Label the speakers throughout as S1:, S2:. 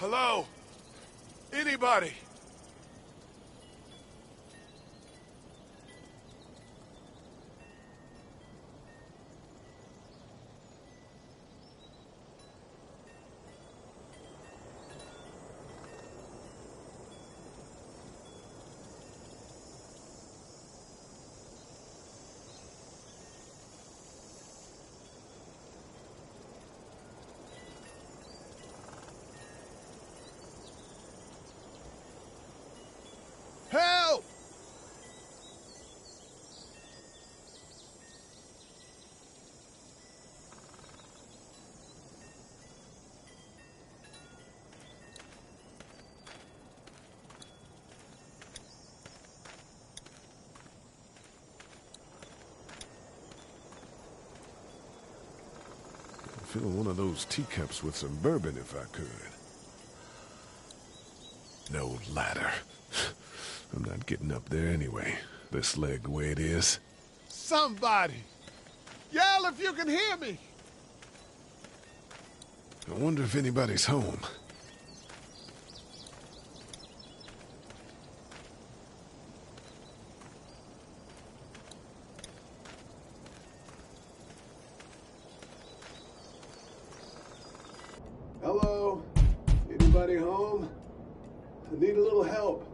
S1: Hello? Anybody? Help!
S2: I'd fill one of those teacups with some bourbon if I could. No ladder. I'm not getting up there anyway. This leg the way it is.
S1: Somebody! Yell if you can hear me!
S2: I wonder if anybody's home.
S3: Hello? Anybody home? I need a little help.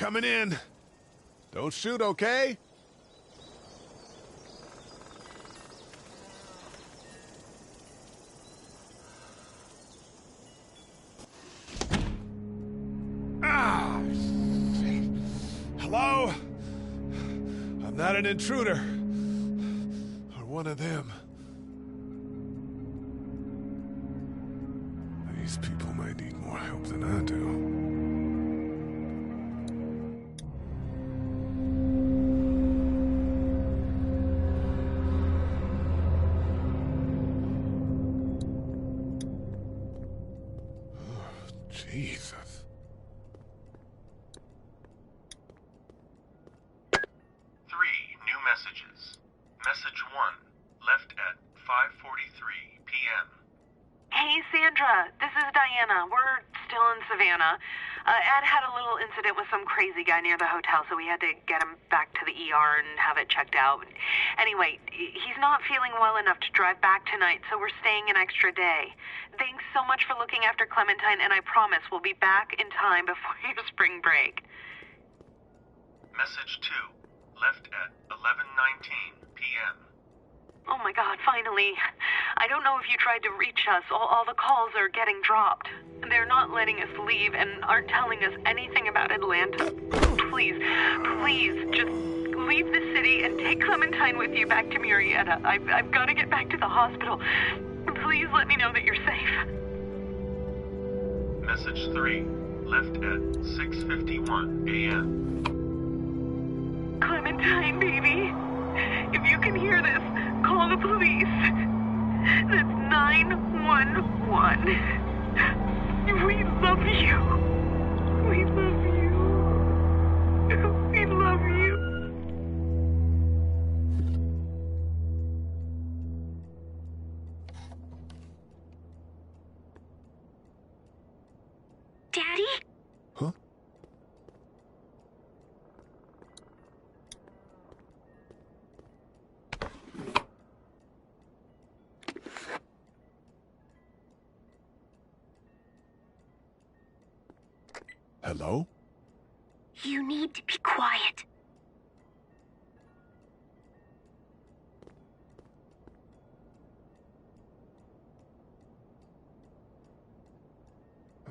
S1: coming in. Don't shoot, okay? Ah, shit. Hello? I'm not an intruder. Or one of them. These people might need more help than I do. Jesus.
S4: New messages. Message 1, left at 5:43 p.m.
S5: Hey, Sandra. This is Diana. We're still in Savannah. Ed had a little incident with some crazy guy near the hotel, so we had to get him back to the ER and have it checked out. Anyway, he's not feeling well enough to drive back tonight, so we're staying an extra day. Thanks so much for looking after Clementine, and I promise we'll be back in time before your spring break.
S4: Message 2, left at 11:19 p.m.
S5: Oh my God, finally. I don't know if you tried to reach us. All the calls are getting dropped. They're not letting us leave and aren't telling us anything about Atlanta. Please, just leave the city and take Clementine with you back to Murrieta. I've got to get back to the hospital. Please let me know that you're safe.
S4: Message 3, left at 6:51 a.m.
S5: Clementine, baby. If you can hear this, call the police. That's 911. We love you. We love you. We love you.
S6: Daddy?
S2: Huh? Hello?
S6: You need to be quiet.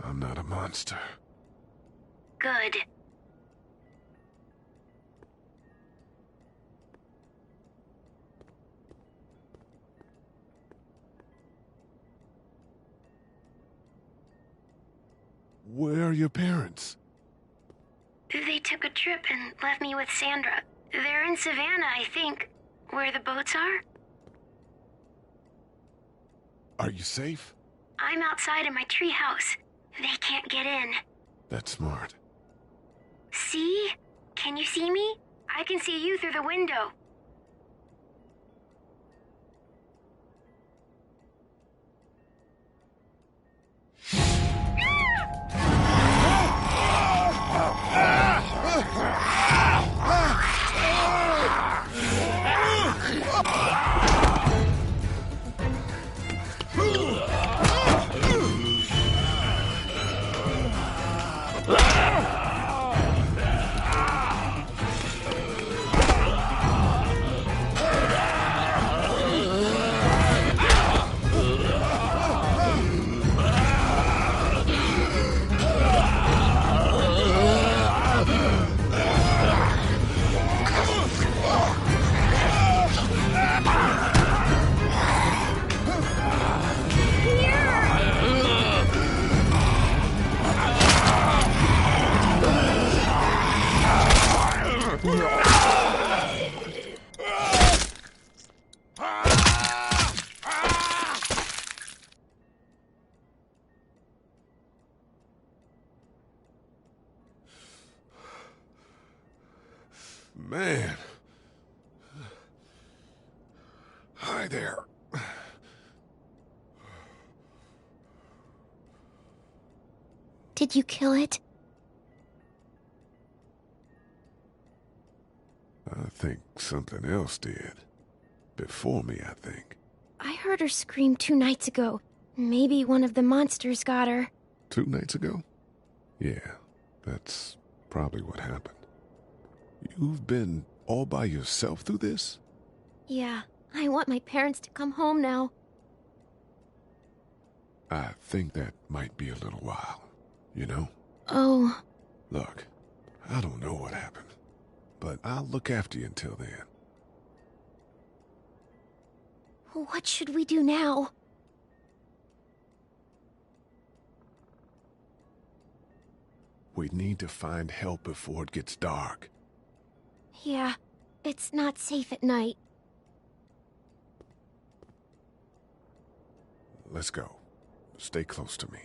S2: I'm not a monster.
S6: Good.
S2: Where are your parents?
S6: They took a trip and left me with Sandra. They're in Savannah, I think, where the boats are.
S2: Are you safe?
S6: I'm outside in my treehouse. They can't get in.
S2: That's smart.
S6: See? Can you see me? I can see you through the window.
S2: Man. Hi there.
S6: Did you kill it?
S2: I think something else did. Before me, I think.
S6: I heard her scream 2 nights ago. Maybe one of the monsters got her.
S2: 2 nights ago? Yeah, that's probably what happened. You've been all by yourself through this?
S7: Yeah, I want my parents to come home now.
S2: I think that might be a little while, you know?
S7: Oh.
S2: Look, I don't know what happened, but I'll look after you until then.
S7: What should we do now?
S2: We need to find help before it gets dark.
S7: Yeah, it's not safe at night.
S2: Let's go. Stay close to me.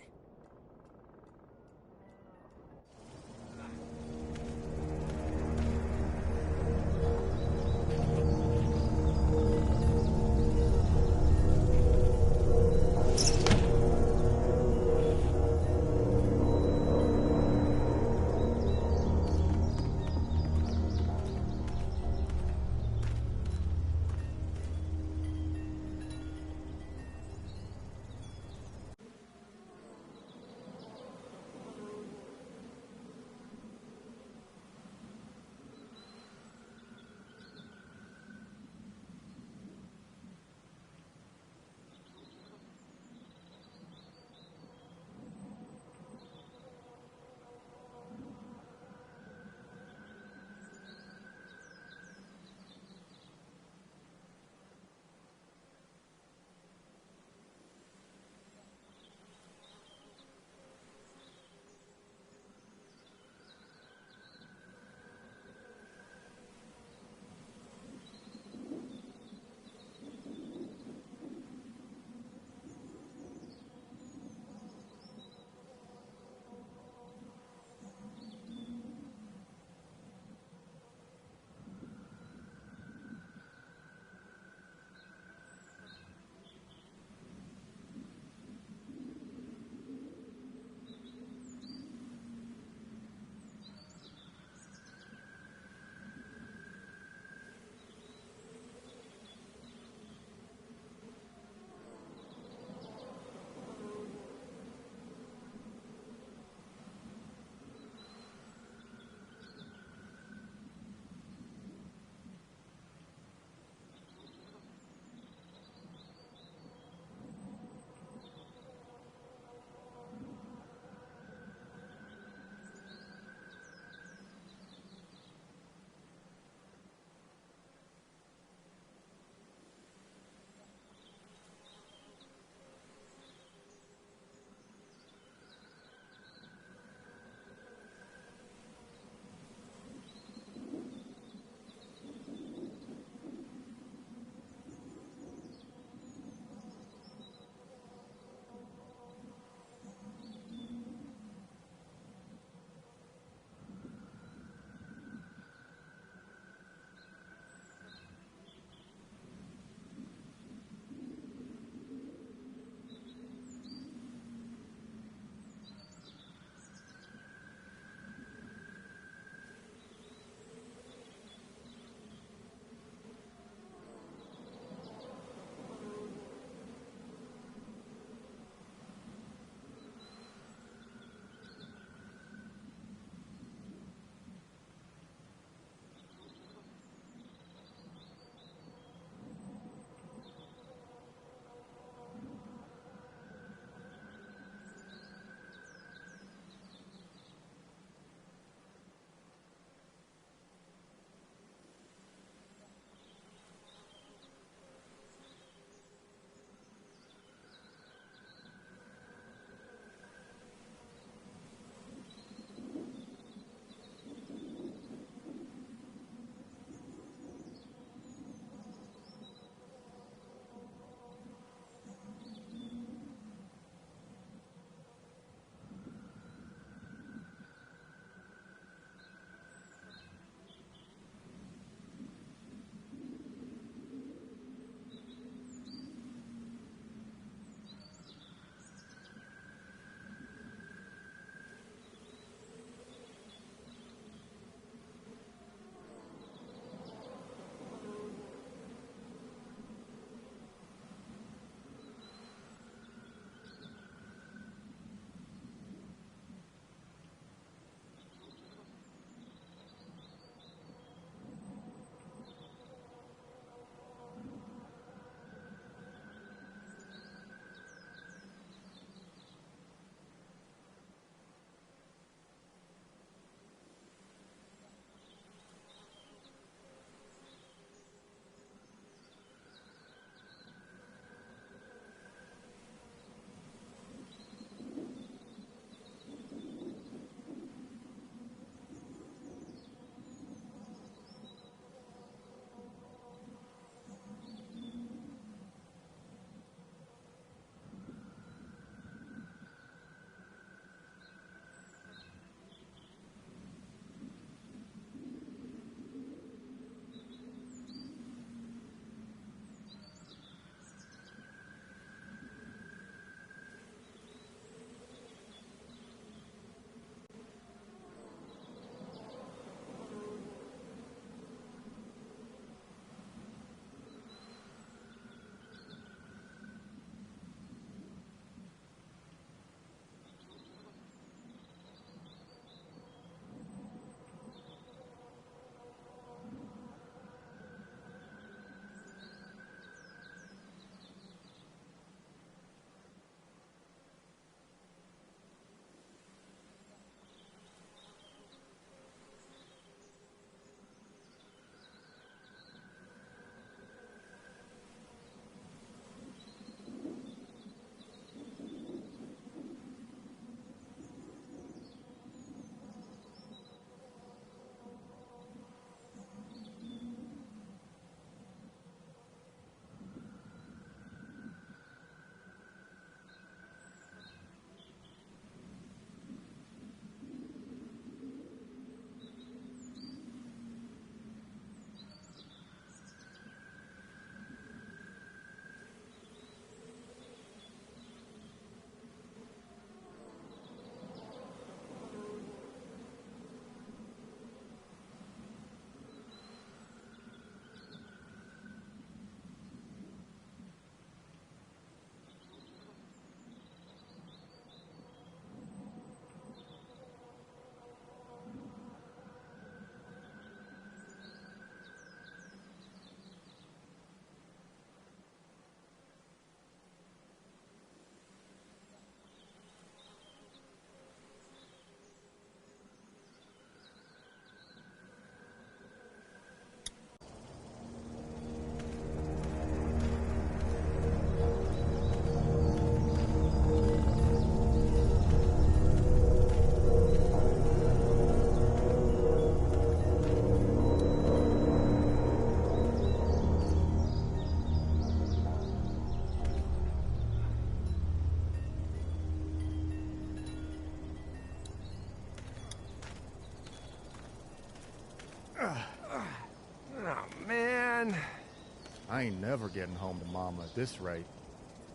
S8: ain't never getting home to Mama at this rate.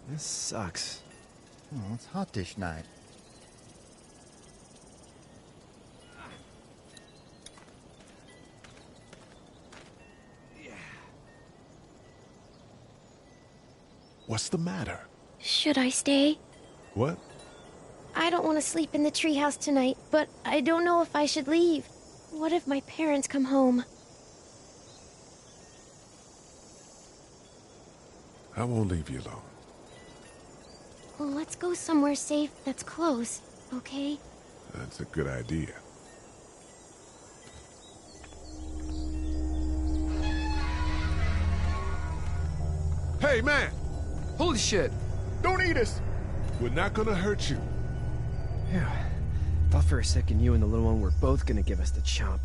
S9: This sucks.
S8: Oh, it's hot this night.
S2: What's the matter?
S7: Should I stay?
S2: What?
S7: I don't want to sleep in the treehouse tonight, but I don't know if I should leave. What if my parents come home?
S2: I won't leave you alone.
S7: Well, let's go somewhere safe that's close, okay?
S2: That's a good idea. Hey, man!
S9: Holy shit!
S8: Don't eat us!
S2: We're not gonna hurt you.
S9: Yeah. Thought for a second you and the little one were both gonna give us the chomp.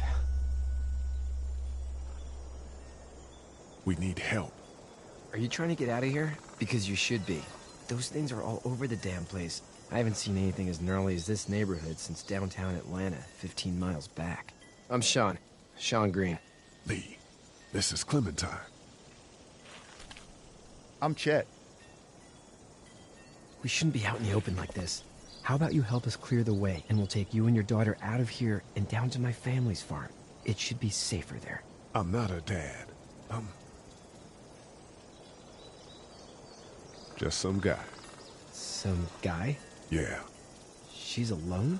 S2: We need help.
S9: Are you trying to get out of here? Because you should be. Those things are all over the damn place. I haven't seen anything as gnarly as this neighborhood since downtown Atlanta, 15 miles back. I'm Sean. Sean Green.
S2: Lee, this is Clementine.
S8: I'm Chet.
S9: We shouldn't be out in the open like this. How about you help us clear the way, and we'll take you and your daughter out of here and down to my family's farm. It should be safer there.
S2: I'm not her dad. I'm just some guy.
S9: Some guy?
S2: Yeah.
S9: She's alone?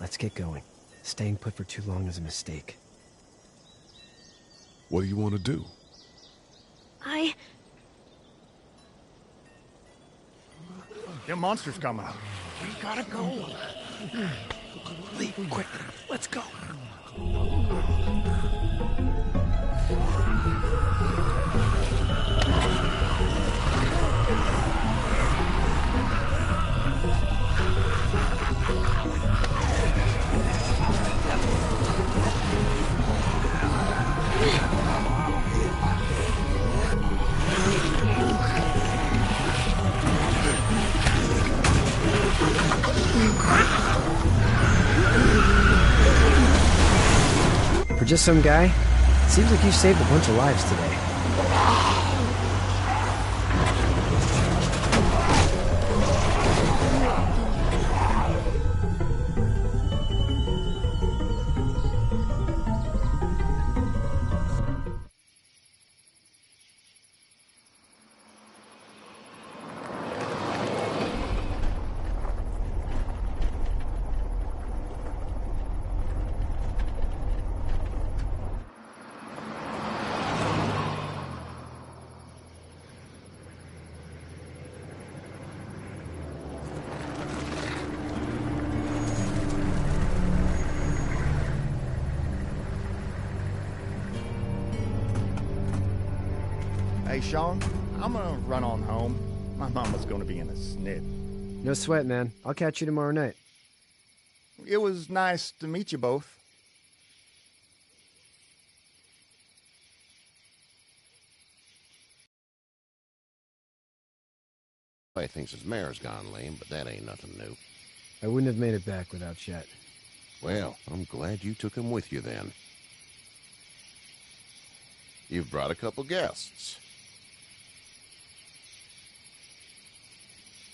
S9: Let's get going. Staying put for too long is a mistake.
S2: What do you want to do?
S8: Them monsters coming.
S9: We gotta go. Lee, quick, let's go. For just some guy, it seems like you saved a bunch of lives today.
S8: Hey, Sean, I'm gonna run on home. My mama's gonna be in a snit.
S9: No sweat, man. I'll catch you tomorrow night.
S8: It was nice to meet you both.
S10: He thinks his mare's gone lame, but that ain't nothing new.
S9: I wouldn't have made it back without Chet.
S10: Well, I'm glad you took him with you then. You've brought a couple guests.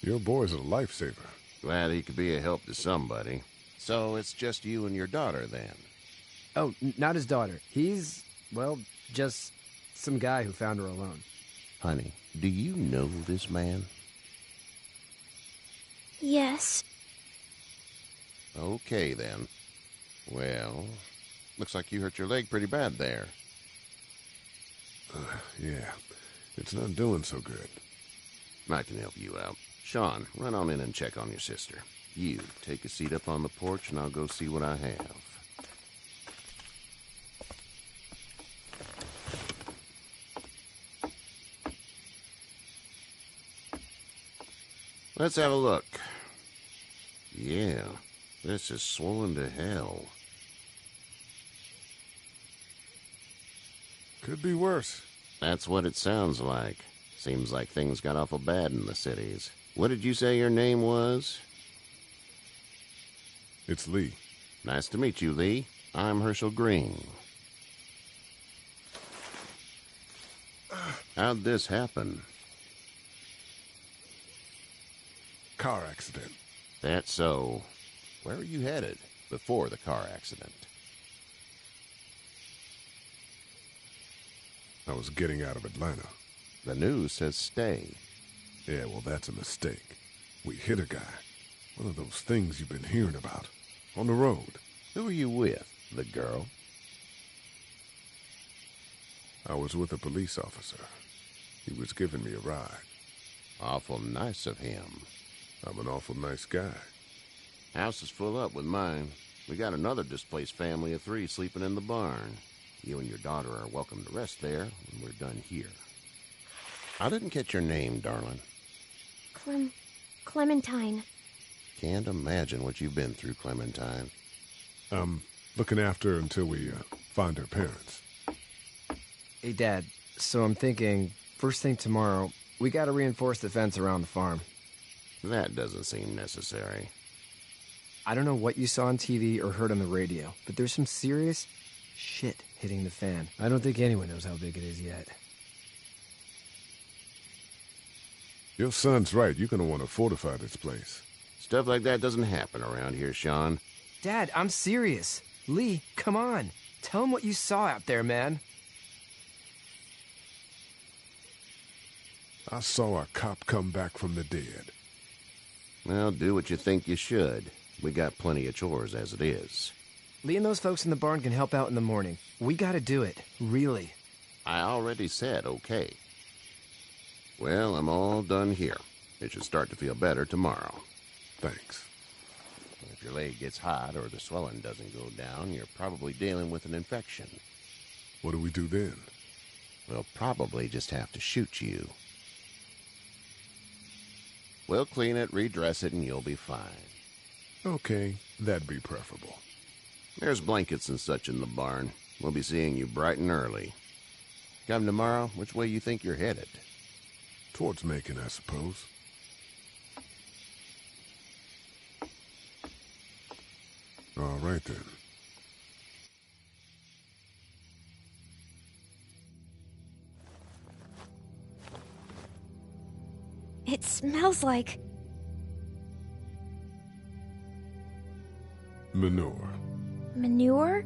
S2: Your boy's a lifesaver.
S10: Glad he could be a help to somebody. So it's just you and your daughter then?
S9: Oh, not his daughter. He's, well, just some guy who found her alone.
S10: Honey, do you know this man?
S7: Yes.
S10: Okay, then. Well, looks like you hurt your leg pretty bad there.
S2: Yeah, it's not doing so good.
S10: I can help you out. Sean, run on in and check on your sister. You, take a seat up on the porch and I'll go see what I have. Let's have a look. Yeah, this is swollen to hell.
S2: Could be worse.
S10: That's what it sounds like. Seems like things got awful bad in the cities. What did you say your name was?
S2: It's Lee.
S10: Nice to meet you, Lee. I'm Herschel Green. How'd this happen?
S2: Car accident.
S10: That's so. Where were you headed before the car accident?
S2: I was getting out of Atlanta.
S10: The news says stay.
S2: Yeah, well, that's a mistake. We hit a guy. One of those things you've been hearing about. On the road.
S10: Who were you with? The girl?
S2: I was with a police officer. He was giving me a ride.
S10: Awful nice of him.
S2: I'm an awful nice guy.
S10: House is full up with mine. We got another displaced family of 3 sleeping in the barn. You and your daughter are welcome to rest there when we're done here. I didn't catch your name, darling.
S7: Clementine.
S10: Can't imagine what you've been through, Clementine.
S2: Looking after her until we find her parents.
S9: Hey, Dad, so I'm thinking, first thing tomorrow, we gotta reinforce the fence around the farm.
S10: That doesn't seem necessary.
S9: I don't know what you saw on TV or heard on the radio, but there's some serious shit hitting the fan. I don't think anyone knows how big it is yet.
S2: Your son's right. You're gonna want to fortify this place.
S10: Stuff like that doesn't happen around here, Sean.
S9: Dad, I'm serious. Lee, come on. Tell him what you saw out there, man.
S2: I saw a cop come back from the dead.
S10: Well, do what you think you should. We got plenty of chores as it is.
S9: Lee and those folks in the barn can help out in the morning. We gotta do it. Really.
S10: I already said okay. Well, I'm all done here. It should start to feel better tomorrow.
S2: Thanks.
S10: If your leg gets hot or the swelling doesn't go down, you're probably dealing with an infection.
S2: What do we do then?
S10: We'll probably just have to shoot you. We'll clean it, redress it, and you'll be fine.
S2: Okay, that'd be preferable.
S10: There's blankets and such in the barn. We'll be seeing you bright and early. Come tomorrow, which way you think you're headed?
S2: Towards Macon, I suppose. All right, then.
S7: It smells like...
S2: Manure.
S7: manure?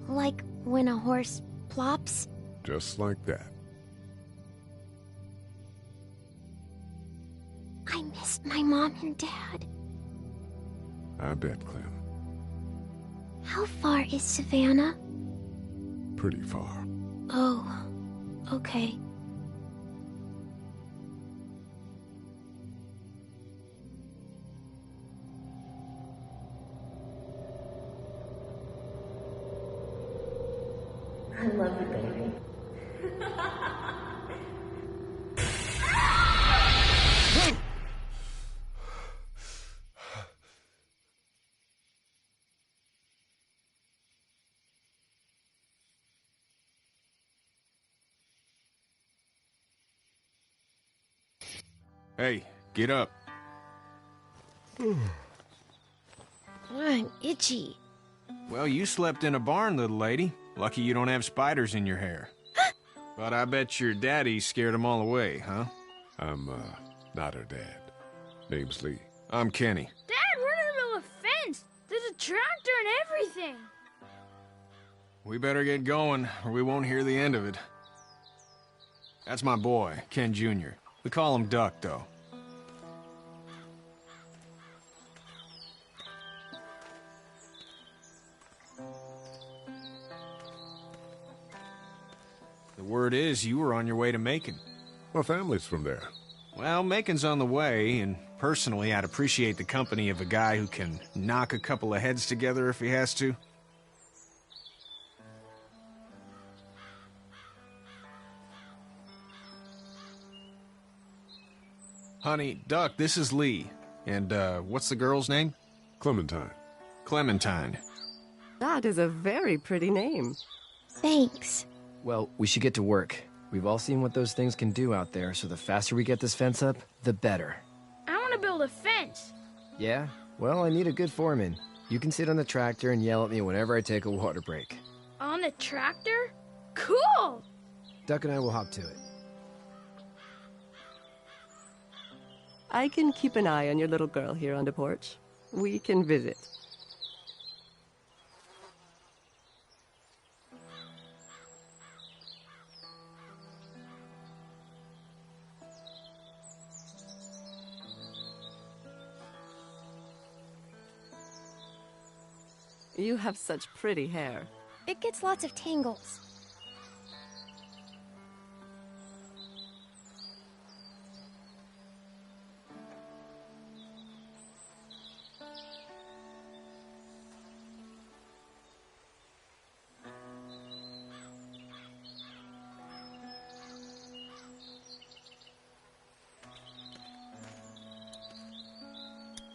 S7: Like when a horse plops?
S2: Just like that.
S7: I miss my mom and dad.
S2: I bet, Clem.
S7: How far is Savannah?
S2: Pretty far.
S7: Oh, okay.
S11: I love you, baby.
S12: Hey, get up.
S7: I'm itchy.
S12: Well, you slept in a barn, little lady. Lucky you don't have spiders in your hair. But I bet your daddy scared them all away, huh?
S2: I'm, not her dad. Name's Lee.
S12: I'm Kenny.
S13: Dad, we're in the middle of a fence. There's a tractor and everything.
S12: We better get going, or we won't hear the end of it. That's my boy, Ken Jr. We call him Duck, though. The word is you were on your way to Macon.
S2: My family's from there.
S12: Well, Macon's on the way, and personally, I'd appreciate the company of a guy who can knock a couple of heads together if he has to. Honey, Duck, this is Lee. And, what's the girl's name?
S2: Clementine.
S12: Clementine.
S11: That is a very pretty name.
S7: Thanks.
S9: Well, we should get to work. We've all seen what those things can do out there, so the faster we get this fence up, the better.
S13: I want to build a fence.
S9: Yeah? Well, I need a good foreman. You can sit on the tractor and yell at me whenever I take a water break.
S13: On the tractor? Cool!
S9: Duck and I will hop to it.
S11: I can keep an eye on your little girl here on the porch. We can visit. You have such pretty hair.
S7: It gets lots of tangles.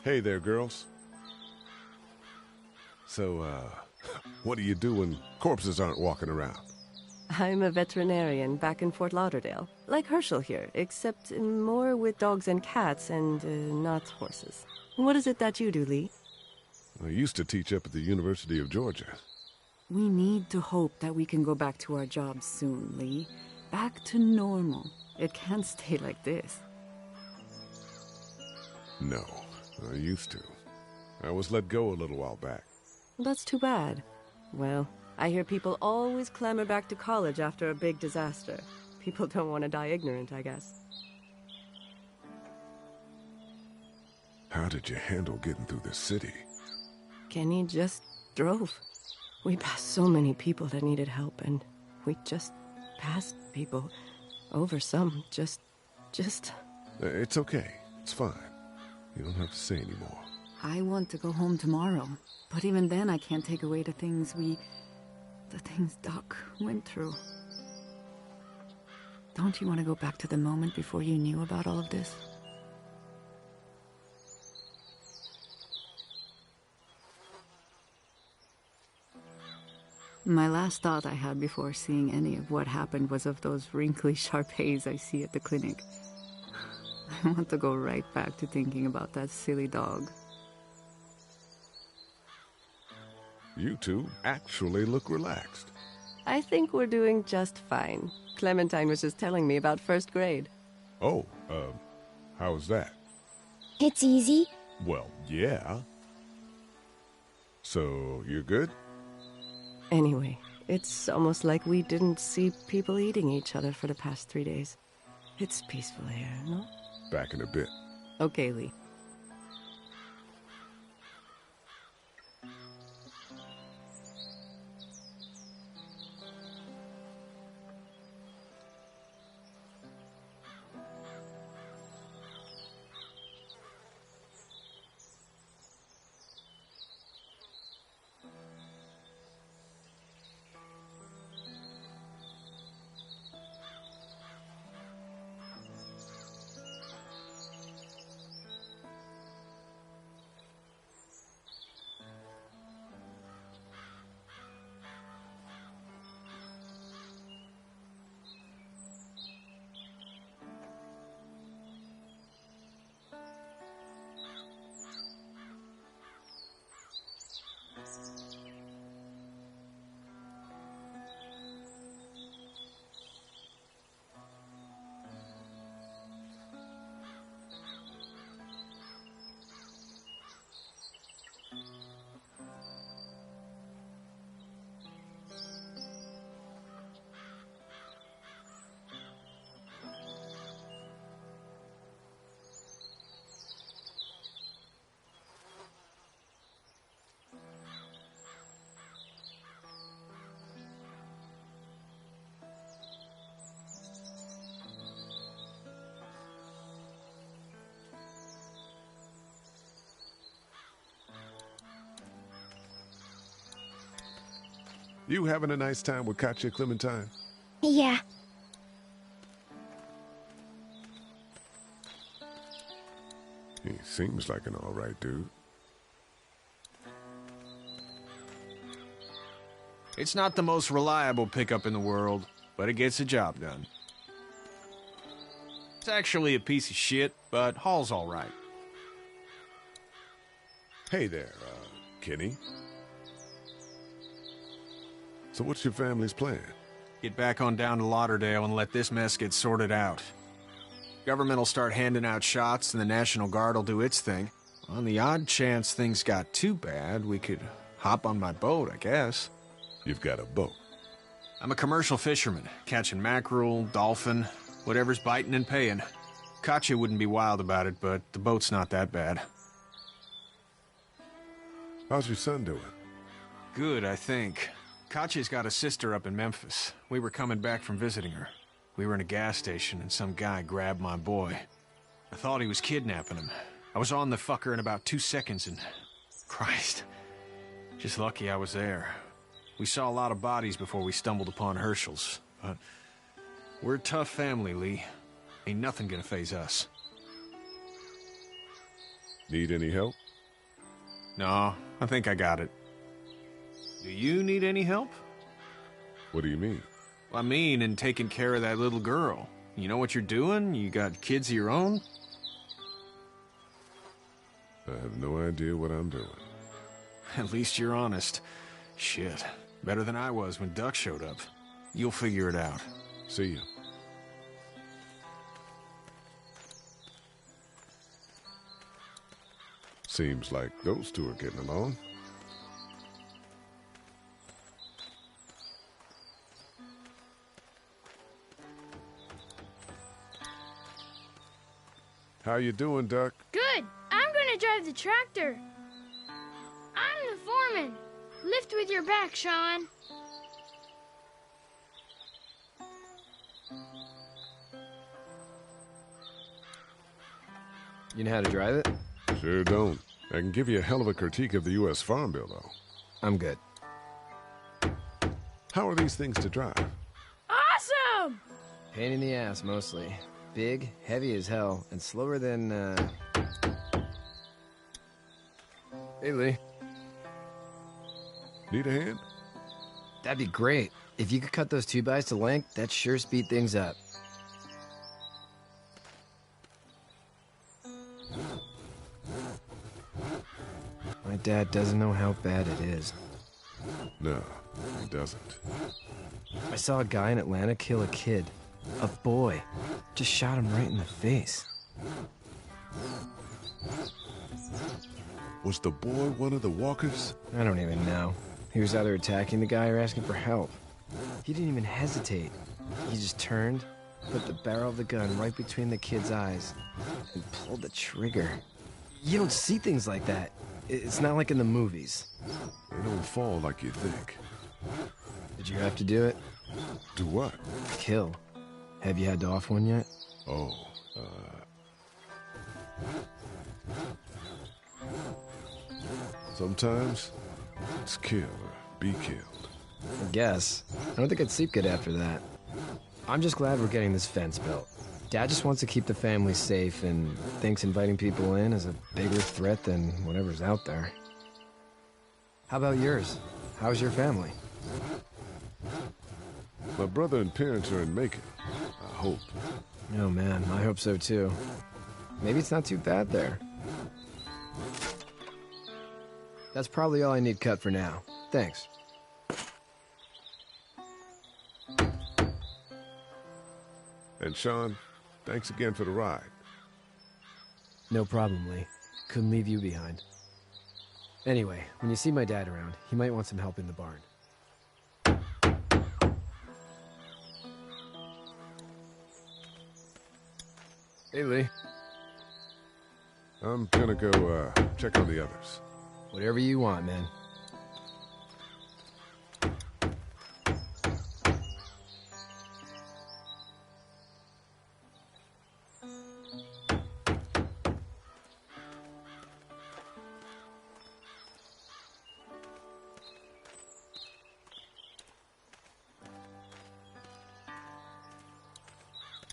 S2: Hey there, girls. So, what do you do when corpses aren't walking around?
S11: I'm a veterinarian back in Fort Lauderdale. Like Herschel here, except more with dogs and cats and not horses. What is it that you do, Lee?
S2: I used to teach up at the University of Georgia.
S14: We need to hope that we can go back to our jobs soon, Lee. Back to normal. It can't stay like this.
S2: No, I used to. I was let go a little while back.
S11: That's too bad. Well, I hear people always clamor back to college after a big disaster. People don't want to die ignorant, I guess.
S2: How did you handle getting through the city?
S11: Kenny just drove. We passed so many people that needed help, and we just passed people over some. Just...
S2: It's okay. It's fine. You don't have to say anymore.
S14: I want to go home tomorrow. But even then, I can't take away the things Doc went through. Don't you want to go back to the moment before you knew about all of this? My last thought I had before seeing any of what happened was of those wrinkly Shar-Peis I see at the clinic. I want to go right back to thinking about that silly dog.
S2: You two actually look relaxed.
S11: I think we're doing just fine. Clementine was just telling me about first grade.
S2: Oh, how was that?
S7: It's easy.
S2: Well, yeah. So, you're good?
S11: Anyway, it's almost like we didn't see people eating each other for the past 3 days. It's peaceful here, no?
S2: Back in a bit.
S11: Okay, Lee.
S2: You having a nice time with Katya, Clementine?
S7: Yeah.
S2: He seems like an all right dude.
S12: It's not the most reliable pickup in the world, but it gets the job done. It's actually a piece of shit, but Hall's all right.
S2: Hey there, Kenny. So what's your family's plan?
S12: Get back on down to Lauderdale and let this mess get sorted out. Government will start handing out shots and the National Guard will do its thing. On the odd chance things got too bad, we could hop on my boat, I guess.
S2: You've got a boat?
S12: I'm a commercial fisherman, catching mackerel, dolphin, whatever's biting and paying. Katya wouldn't be wild about it, but the boat's not that bad.
S2: How's your son doing?
S12: Good, I think. Katya's got a sister up in Memphis. We were coming back from visiting her. We were in a gas station and some guy grabbed my boy. I thought he was kidnapping him. I was on the fucker in about 2 seconds and... Christ. Just lucky I was there. We saw a lot of bodies before we stumbled upon Hershel's, but... We're a tough family, Lee. Ain't nothing gonna faze us.
S2: Need any help?
S12: No, I think I got it. Do you need any help?
S2: What do you mean?
S12: I mean, in taking care of that little girl. You know what you're doing? You got kids of your own?
S2: I have no idea what I'm doing.
S12: At least you're honest. Shit. Better than I was when Duck showed up. You'll figure it out.
S2: See you. Seems like those two are getting along. How you doing, Duck?
S13: Good. I'm gonna drive the tractor. I'm the foreman. Lift with your back, Sean.
S9: You know how to drive it?
S2: Sure don't. I can give you a hell of a critique of the U.S. Farm Bill, though.
S9: I'm good.
S2: How are these things to drive?
S13: Awesome!
S9: Pain in the ass, mostly. Big, heavy as hell, and slower than, Hey, Lee.
S2: Need a hand?
S9: That'd be great. If you could cut those 2x to length, that'd sure speed things up. My dad doesn't know how bad it is.
S2: No, he doesn't.
S9: I saw a guy in Atlanta kill a kid. A boy. Just shot him right in the face.
S2: Was the boy one of the walkers?
S9: I don't even know. He was either attacking the guy or asking for help. He didn't even hesitate. He just turned, put the barrel of the gun right between the kid's eyes, and pulled the trigger. You don't see things like that. It's not like in the movies.
S2: They don't fall like you think.
S9: Did you have to do it?
S2: Do what?
S9: Kill. Have you had to off one yet?
S2: Oh, sometimes it's kill or be killed.
S9: I guess. I don't think I'd sleep good after that. I'm just glad we're getting this fence built. Dad just wants to keep the family safe and thinks inviting people in is a bigger threat than whatever's out there. How about yours? How's your family?
S2: My brother and parents are in Macon. I hope.
S9: Oh man, I hope so too. Maybe it's not too bad there. That's probably all I need cut for now. Thanks.
S2: And Sean, thanks again for the ride.
S9: No problem, Lee. Couldn't leave you behind. Anyway, when you see my dad around, he might want some help in the barn. Hey, Lee.
S2: I'm gonna go, check on the others.
S9: Whatever you want, man.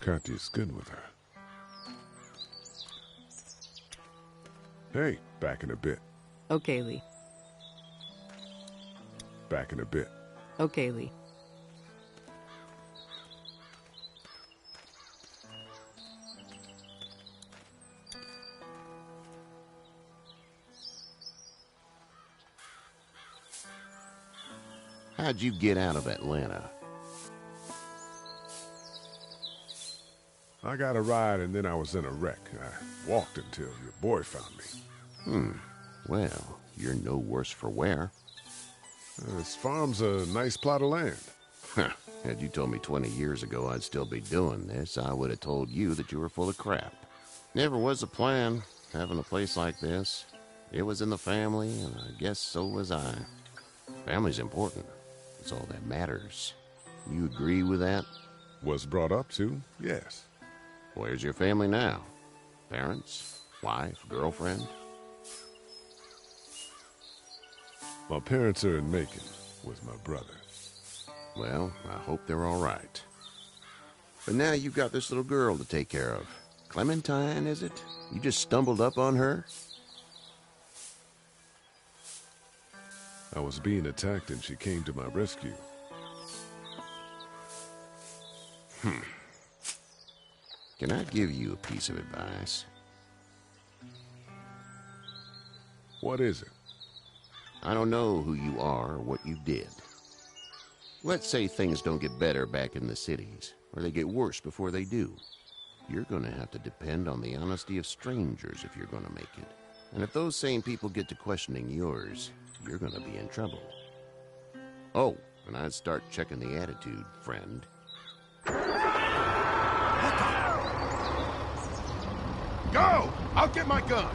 S2: Katya's good with her. Hey, back in a bit.
S14: Okay, Lee.
S2: Back in a bit.
S14: Okay, Lee.
S10: How'd you get out of Atlanta?
S2: I got a ride and then I was in a wreck. I walked until your boy found me.
S10: Well, you're no worse for wear.
S2: This farm's a nice plot of land.
S10: Had you told me 20 years ago I'd still be doing this, I would have told you that you were full of crap. Never was a plan, having a place like this. It was in the family, and I guess so was I. Family's important. It's all that matters. You agree with that?
S2: Was brought up to, yes.
S10: Where's your family now? Parents? Wife? Girlfriend?
S2: My parents are in Macon with my brother.
S10: Well, I hope they're all right. But now you've got this little girl to take care of. Clementine, is it? You just stumbled up on her?
S2: I was being attacked and she came to my rescue.
S10: Can I give you a piece of advice?
S2: What is it?
S10: I don't know who you are or what you did. Let's say things don't get better back in the cities, or they get worse before they do. You're going to have to depend on the honesty of strangers if you're going to make it. And if those same people get to questioning yours, you're going to be in trouble. Oh, and I'd start checking the attitude, friend.
S1: Go! I'll get my gun!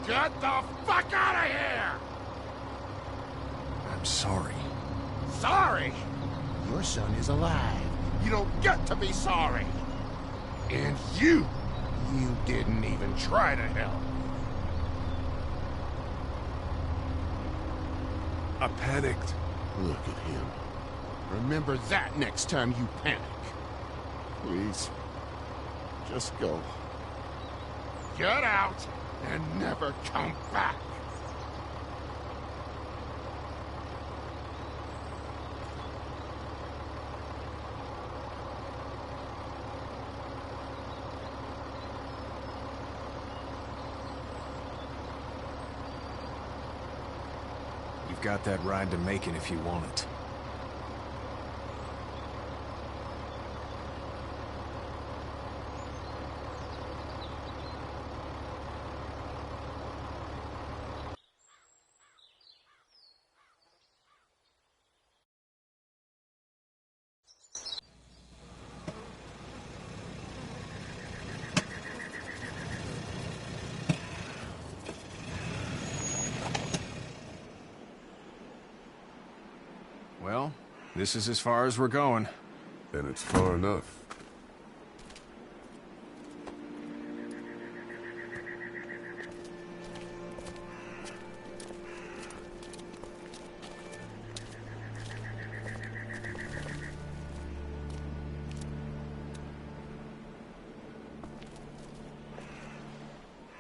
S1: Get the fuck out of here!
S12: I'm sorry.
S1: Sorry? Your son is alive. You don't get to be sorry. And you didn't even try to help.
S2: I panicked.
S1: Look at him. Remember that next time you panic.
S2: Please, just go.
S1: Get out and never come back.
S12: You've got that ride to Macon if you want it. Well, this is as far as we're going.
S2: Then it's far enough.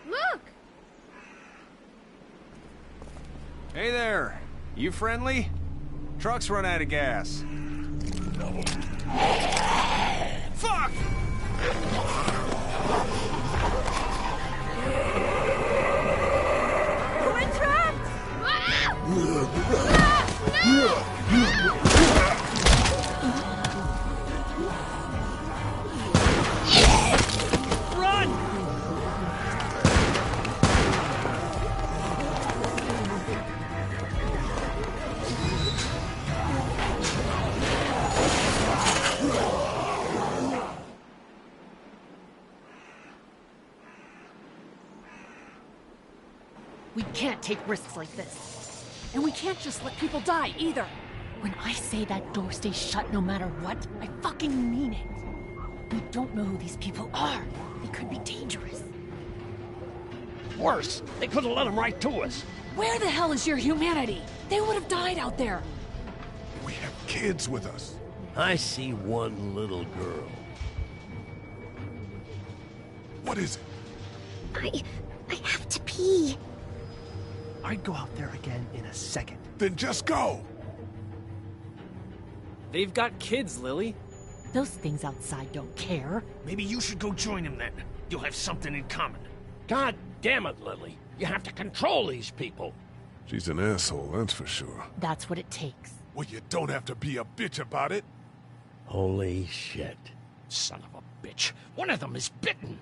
S13: Look!
S12: Hey there! You friendly? Truck's run out of gas. Fuck!
S11: We're trapped!
S15: We can't take risks like this. And we can't just let people die, either. When I say that door stays shut no matter what, I fucking mean it. We don't know who these people are. They could be dangerous.
S16: Worse, they could have let them right to us.
S15: Where the hell is your humanity? They would have died out there.
S2: We have kids with us.
S16: I see one little girl.
S2: What is it?
S7: I have to pee.
S17: I'd go out there again in a second.
S2: Then just go!
S17: They've got kids, Lily.
S15: Those things outside don't care.
S16: Maybe you should go join them then. You'll have something in common. God damn it, Lily. You have to control these people.
S2: She's an asshole, that's for sure.
S15: That's what it takes.
S2: Well, you don't have to be a bitch about it.
S16: Holy shit. Son of a bitch. One of them is bitten.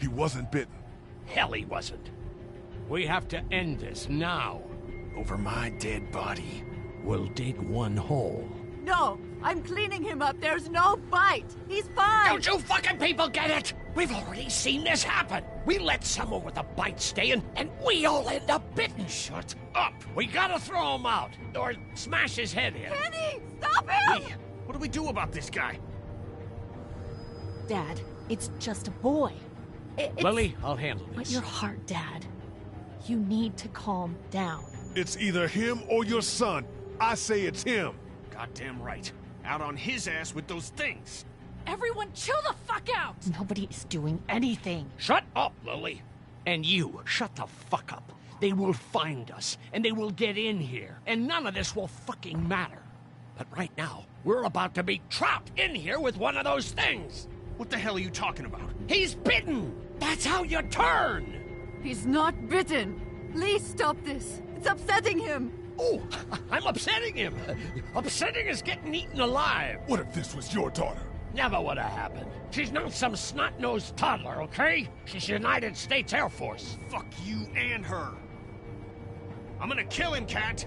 S2: He wasn't bitten.
S16: Hell, he wasn't. We have to end this now.
S12: Over my dead body.
S16: We'll dig one hole.
S18: No, I'm cleaning him up. There's no bite. He's fine.
S16: Don't you fucking people get it? We've already seen this happen. We let someone with a bite stay in, and we all end up bitten. Shut up. We gotta throw him out, or smash his head in.
S18: Kenny, stop him!
S12: Lee, what do we do about this guy?
S15: Dad, it's just a boy.
S16: Lily, I'll handle this.
S15: But your heart, Dad. You need to calm down.
S2: It's either him or your son. I say it's him.
S12: Goddamn right. Out on his ass with those things.
S15: Everyone chill the fuck out! Nobody is doing anything.
S16: Shut up, Lily. And you, shut the fuck up. They will find us, and they will get in here, and none of this will fucking matter. But right now, we're about to be trapped in here with one of those things.
S12: What the hell are you talking about?
S16: He's bitten! That's how you turn!
S18: He's not bitten. Please stop this. It's upsetting him.
S16: Oh, I'm upsetting him. Upsetting is getting eaten alive.
S2: What if this was your daughter?
S16: Never would have happened. She's not some snot-nosed toddler, okay? She's United States Air Force.
S12: Fuck you and her. I'm gonna kill him, Cat.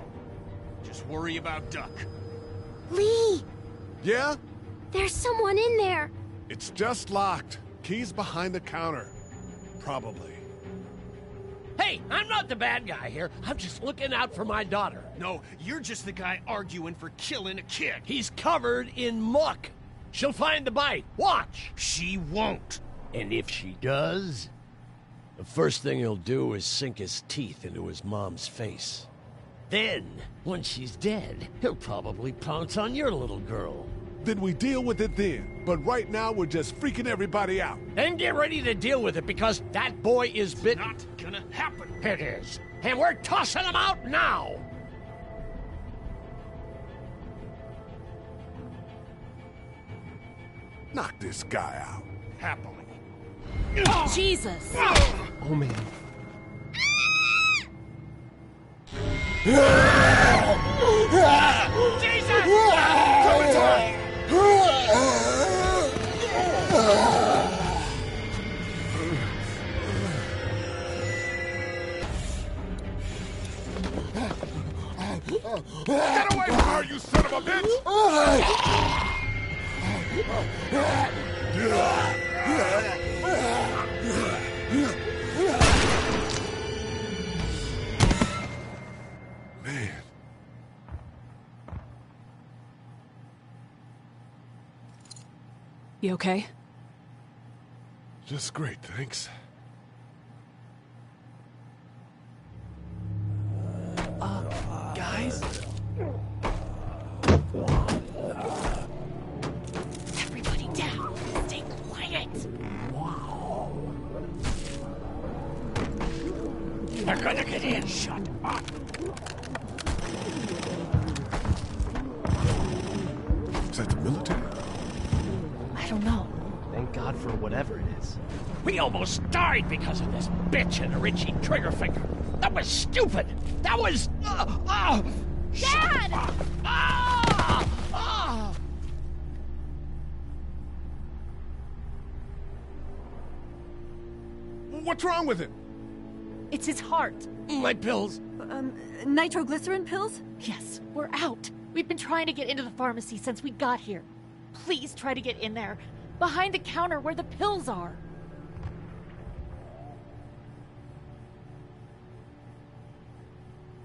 S12: Just worry about Duck.
S7: Lee!
S2: Yeah?
S7: There's someone in there.
S2: It's just locked. Key's behind the counter. Probably.
S16: Hey, I'm not the bad guy here. I'm just looking out for my daughter.
S12: No, you're just the guy arguing for killing a kid.
S16: He's covered in muck. She'll find the bite. Watch.
S12: She won't.
S16: And if she does, the first thing he'll do is sink his teeth into his mom's face. Then, when she's dead, he'll probably pounce on your little girl.
S2: Then we deal with it then. But right now, we're just freaking everybody out.
S16: Then get ready to deal with it, because that boy is bitten.
S12: Not gonna happen.
S16: It is. And we're tossing him out now.
S2: Knock this guy out.
S12: Happily.
S15: Jesus!
S17: Oh, man.
S16: Jesus!
S2: Get away from her, you son of a bitch! Man.
S15: You okay?
S2: Just great, thanks.
S17: Guys?
S15: Everybody down. Stay quiet.
S16: They're gonna get in. Shut up.
S2: Is that the military?
S15: I don't know.
S17: Thank God for whatever it is.
S16: We almost died because of this bitch and a Richie Triggerfinger. That was stupid. That was...
S13: Dad!
S2: What's wrong with him?
S15: It's his heart.
S16: My pills.
S18: Nitroglycerin pills?
S15: Yes, we're out. We've been trying to get into the pharmacy since we got here. Please try to get in there. Behind the counter where the pills are.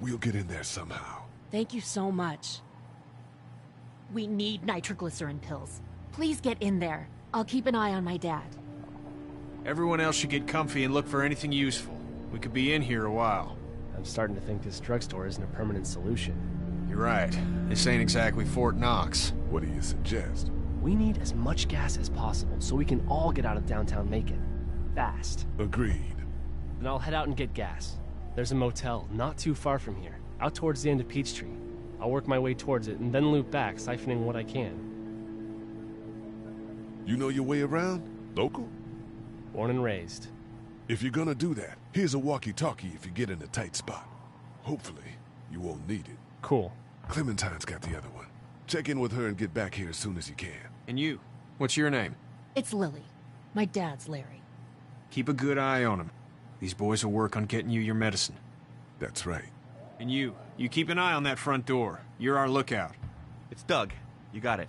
S2: We'll get in there somehow.
S15: Thank you so much. We need nitroglycerin pills. Please get in there. I'll keep an eye on my dad.
S12: Everyone else should get comfy and look for anything useful. We could be in here a while.
S19: I'm starting to think this drugstore isn't a permanent solution.
S12: You're right. This ain't exactly Fort Knox.
S2: What do you suggest?
S19: We need as much gas as possible so we can all get out of downtown Macon. Fast.
S2: Agreed.
S19: Then I'll head out and get gas. There's a motel not too far from here, out towards the end of Peachtree. I'll work my way towards it and then loop back, siphoning what I can.
S2: You know your way around? Local?
S19: Born and raised.
S2: If you're gonna do that, here's a walkie-talkie if you get in a tight spot. Hopefully, you won't need it.
S19: Cool.
S2: Clementine's got the other one. Check in with her and get back here as soon as you can.
S12: And you? What's your name?
S15: It's Lily. My dad's Larry.
S12: Keep a good eye on him. These boys will work on getting you your medicine.
S2: That's right.
S12: And you keep an eye on that front door. You're our lookout.
S20: It's Doug. You got it.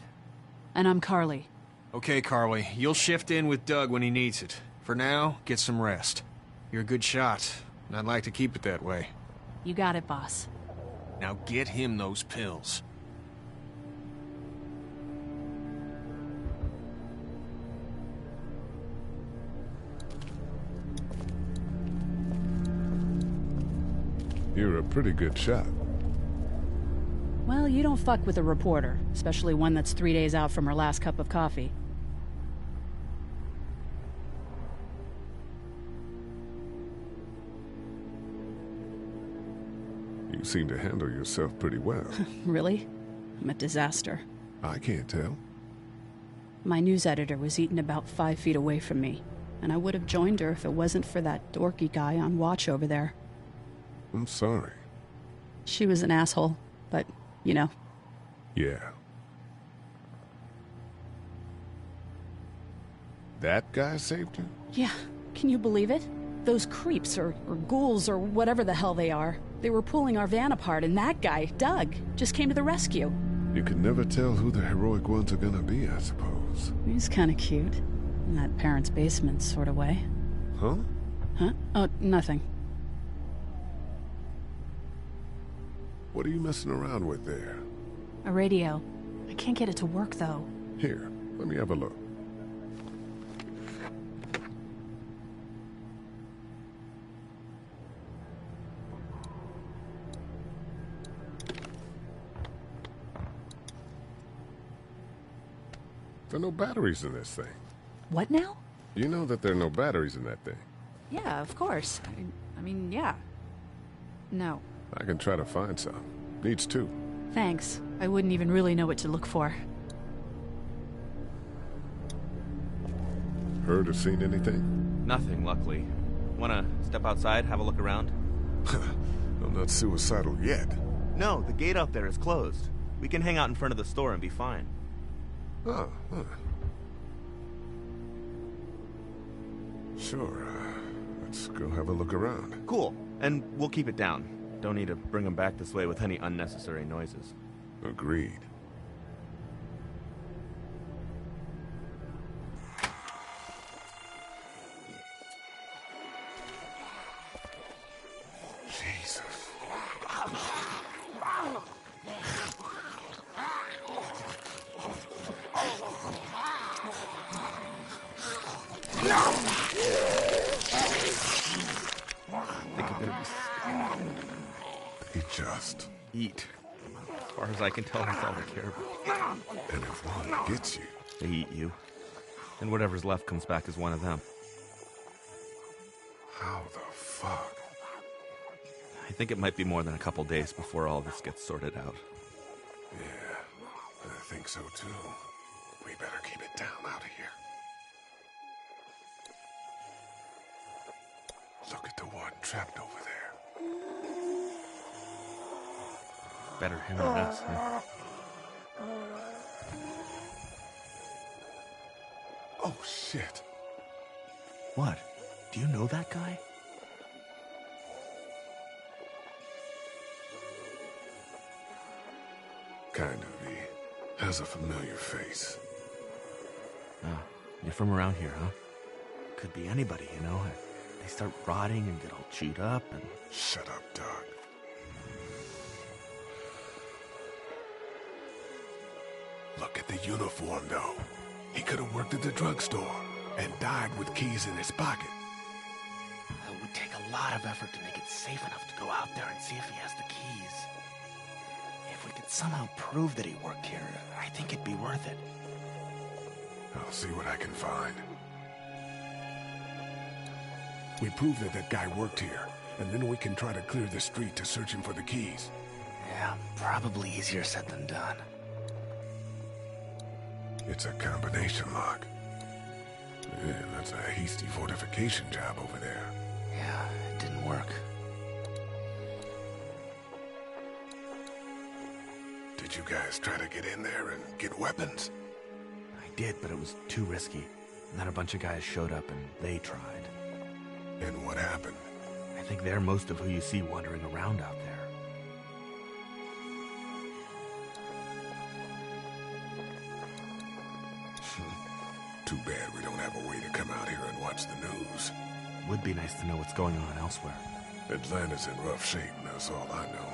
S15: And I'm Carly.
S12: Okay, Carly. You'll shift in with Doug when he needs it. For now, get some rest. You're a good shot, and I'd like to keep it that way.
S15: You got it, boss.
S12: Now get him those pills.
S2: You're a pretty good shot.
S15: Well, you don't fuck with a reporter, especially one that's 3 days out from her last cup of coffee.
S2: You seem to handle yourself pretty well.
S15: Really? I'm a disaster.
S2: I can't tell.
S15: My news editor was eaten about 5 feet away from me, and I would have joined her if it wasn't for that dorky guy on watch over there.
S2: I'm sorry.
S15: She was an asshole, but, you know.
S2: Yeah. That guy saved you?
S15: Yeah, can you believe it? Those creeps, or ghouls, or whatever the hell they are. They were pulling our van apart, and that guy, Doug, just came to the rescue.
S2: You can never tell who the heroic ones are gonna be, I suppose.
S15: He's kinda cute. In that parents' basement sort of way.
S2: Huh?
S15: Huh? Oh, nothing.
S2: What are you messing around with there?
S15: A radio. I can't get it to work, though.
S2: Here, let me have a look. There are no batteries in this thing.
S15: What now?
S2: You know that there are no batteries in that thing.
S15: Yeah, of course. I mean, yeah. No.
S2: I can try to find some. Needs two.
S15: Thanks. I wouldn't even really know what to look for.
S2: Heard or seen anything?
S20: Nothing, luckily. Wanna step outside, have a look around?
S2: I'm not suicidal yet.
S20: No, the gate out there is closed. We can hang out in front of the store and be fine.
S2: Oh, huh. Sure. Let's go have a look around.
S20: Cool. And we'll keep it down. Don't need to bring them back this way with any unnecessary noises.
S2: Agreed. Jesus. They just
S20: eat. As far as I can tell, that's all they care about.
S2: And if one gets you,
S20: they eat you. And whatever's left comes back as one of them.
S2: How the fuck?
S20: I think it might be more than a couple days before all this gets sorted out.
S2: Yeah, I think so too. We better keep it down out of here. Look at the one trapped over there.
S20: Better him than us, huh?
S2: Oh, shit.
S17: What? Do you know that guy?
S2: Kind of. He has a familiar face.
S17: Oh, you're from around here, huh? Could be anybody, you know? They start rotting and get all chewed up and...
S2: Shut up, Doug. Look at the uniform, though. He could have worked at the drugstore and died with keys in his pocket.
S17: It would take a lot of effort to make it safe enough to go out there and see if he has the keys. If we could somehow prove that he worked here, I think it'd be worth it.
S2: I'll see what I can find. We prove that that guy worked here, and then we can try to clear the street to search him for the keys.
S17: Yeah, probably easier said than done.
S2: It's a combination lock. Yeah, that's a hasty fortification job over there.
S17: Yeah, it didn't work.
S2: Did you guys try to get in there and get weapons?
S17: I did, but it was too risky. And then a bunch of guys showed up and they tried.
S2: And what happened?
S17: I think they're most of who you see wandering around out there.
S2: Too bad we don't have a way to come out here and watch the news.
S17: Would be nice to know what's going on elsewhere.
S2: Atlanta's in rough shape, and that's all I know.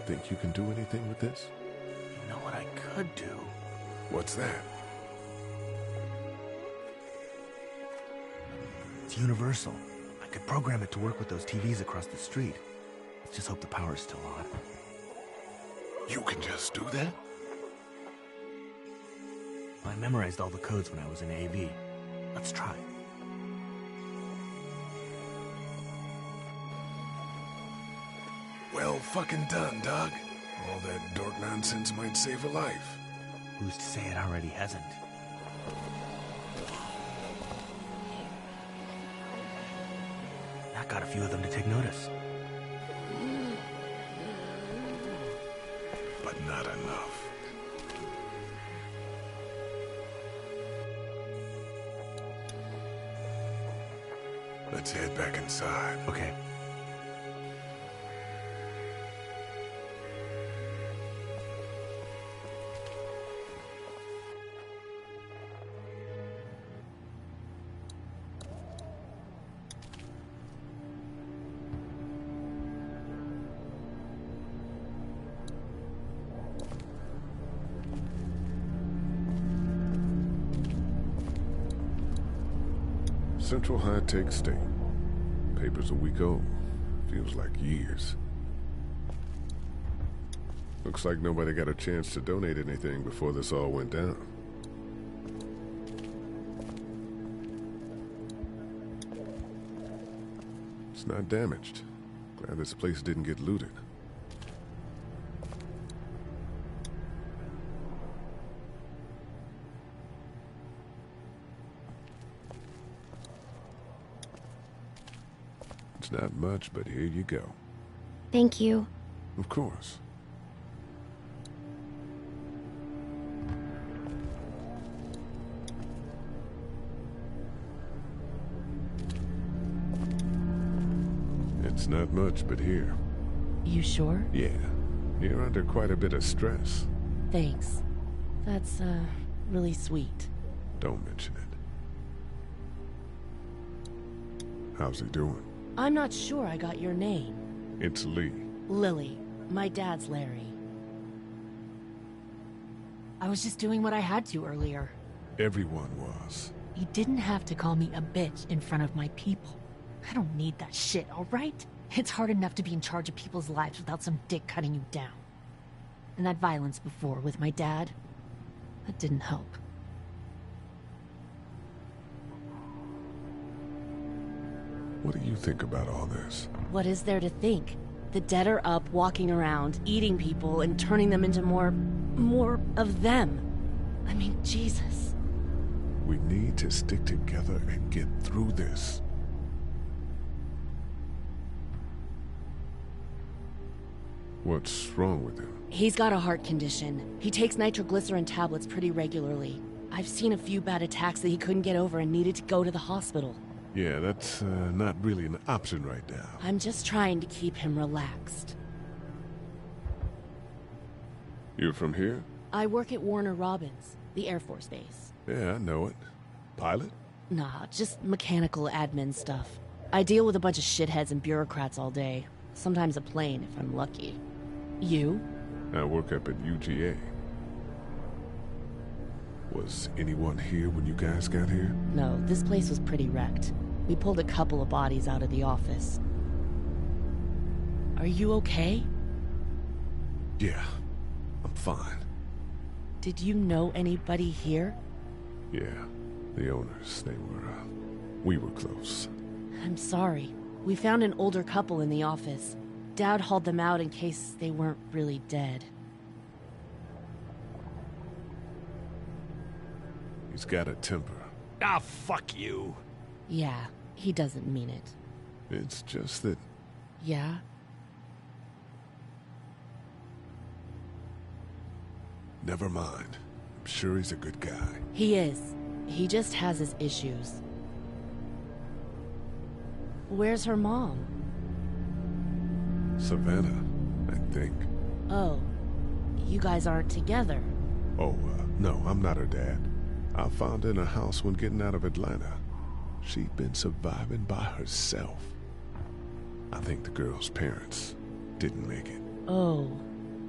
S2: Think you can do anything with this?
S17: You know what I could do?
S2: What's that?
S17: It's universal. I could program it to work with those TVs across the street. Let's just hope the power's still on.
S2: You can just do that?
S17: I memorized all the codes when I was in AV. Let's try.
S2: Well fucking done, Doug. All that dork nonsense might save a life.
S17: Who's to say it already hasn't? That got a few of them to take notice.
S2: But not enough. Let's head back inside.
S17: Okay.
S2: Central High Tech State. Paper's a week old. Feels like years. Looks like nobody got a chance to donate anything before this all went down. It's not damaged. Glad this place didn't get looted. It's not much, but here you go.
S7: Thank you.
S2: Of course. It's not much, but here.
S15: You sure?
S2: Yeah. You're under quite a bit of stress.
S15: Thanks. That's, really sweet.
S2: Don't mention it. How's he doing?
S15: I'm not sure I got your name.
S2: It's Lee.
S15: Lily. My dad's Larry. I was just doing what I had to earlier.
S2: Everyone was.
S15: You didn't have to call me a bitch in front of my people. I don't need that shit, alright? It's hard enough to be in charge of people's lives without some dick cutting you down. And that violence before with my dad, that didn't help.
S2: What do you think about all this?
S15: What is there to think? The dead are up, walking around, eating people, and turning them into more more of them. I mean, Jesus.
S2: We need to stick together and get through this. What's wrong with him?
S15: He's got a heart condition. He takes nitroglycerin tablets pretty regularly. I've seen a few bad attacks that he couldn't get over and needed to go to the hospital.
S2: Yeah, that's not really an option right now.
S15: I'm just trying to keep him relaxed.
S2: You're from here?
S15: I work at Warner Robins, the Air Force Base.
S2: Yeah, I know it. Pilot?
S15: Nah, just mechanical admin stuff. I deal with a bunch of shitheads and bureaucrats all day. Sometimes a plane, if I'm lucky. You?
S2: I work up at UGA. Was anyone here when you guys got here?
S15: No, this place was pretty wrecked. We pulled a couple of bodies out of the office. Are you okay?
S2: Yeah, I'm fine.
S15: Did you know anybody here?
S2: Yeah, the owners, we were close.
S15: I'm sorry. We found an older couple in the office. Dad hauled them out in case they weren't really dead.
S2: He's got a temper.
S16: Ah, fuck you.
S15: Yeah, he doesn't mean it.
S2: It's just that...
S15: Yeah?
S2: Never mind. I'm sure he's a good guy.
S15: He is. He just has his issues. Where's her mom?
S2: Savannah, I think.
S15: Oh, you guys aren't together.
S2: Oh, no, I'm not her dad. I found her in a house when getting out of Atlanta. She'd been surviving by herself. I think the girl's parents didn't make it.
S15: Oh.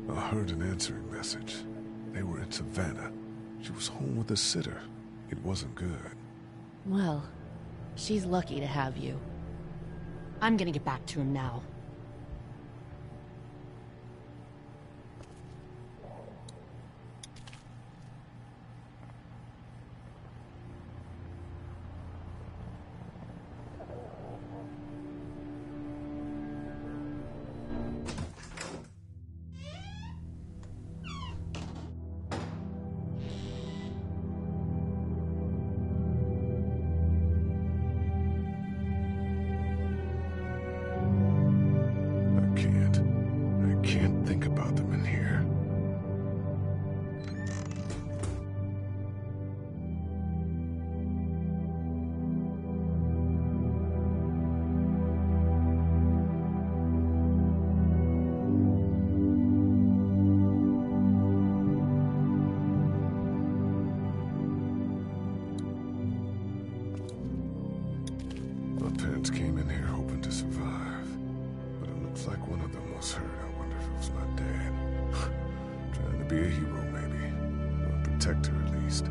S2: I heard an answering message. They were in Savannah. She was home with a sitter. It wasn't good.
S15: Well, she's lucky to have you. I'm gonna get back to him now.
S2: I can't think about them in here. My parents came in here hoping to survive, but it looks like one of them was hurt. I wonder if it was my dad. Trying to be a hero, maybe. Or protect her, at least.